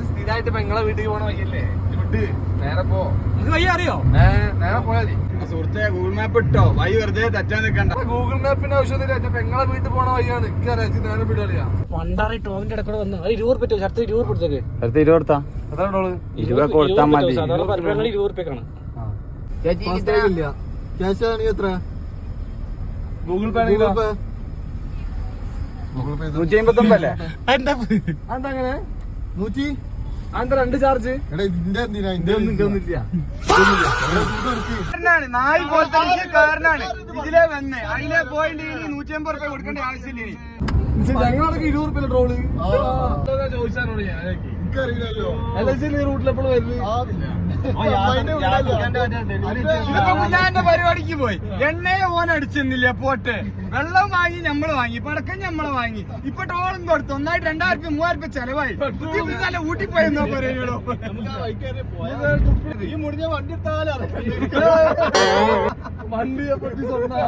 സ്ഥിരമായിട്ട് പെങ്ങളെ വീട്ടിൽ പോണ വയ്യല്ലേ നേരെ പോ വയ്യ അറിയോ നേരെ പോയാ മതി സുഹൃത്തെ ഗൂഗിൾ മാപ്പ് ഇട്ടോ വഴി വെറുതെ തെറ്റാൻ നിൽക്കണ്ട. ഗൂഗിൾ മാപ്പിന്റെ ആവശ്യമില്ല പെങ്ങളെ വീട്ടിൽ പോണ വയ്യാണ് നേരെ വിടുക പണ്ടാറി ടോമിന്റെ ഇടക്കൂടെ വന്ന് 20 രൂപ ശരത്ത് 20 കൊടുത്തേക്ക് അടുത്ത് 20 കൊടുത്താ 20 കൊടുത്താൽ മതി. 20 രൂപക്കാണ് ക്യാഷ് ആണെങ്കിൽ എത്ര? ഗൂഗിൾ പേ 159 അല്ലേ? അതങ്ങനെ 100 അന്ത 2 ചാർജ് നായി പോലത്തെ കാരനാണ് ഇതിലെ വന്ന് അതിലെ പോയിട്ട് 150 രൂപ കൊടുക്കേണ്ട ആവശ്യമില്ല. ഞങ്ങളടക്കം 20 രൂപ ട്രോള് ചോദിച്ചാലോട് ഞാൻ റൂട്ടിലെപ്പോഴും വരുന്നത് പരിപാടിക്ക് പോയി എണ്ണയെ ഓൻ അടിച്ചെന്നില്ല പോട്ടെ വെള്ളം വാങ്ങി ഞമ്മള് വാങ്ങി പടക്കം ഞമ്മള് വാങ്ങി ഇപ്പൊ ടോളും കൊടുത്തു ഒന്നായിട്ട് 2000 രൂപ 3000 രൂപ ചെലവായി ഊട്ടി പോയെന്നോ പറയുള്ളൂ. ഈ മുടിഞ്ഞ വണ്ടി വണ്ടിയെ പറ്റി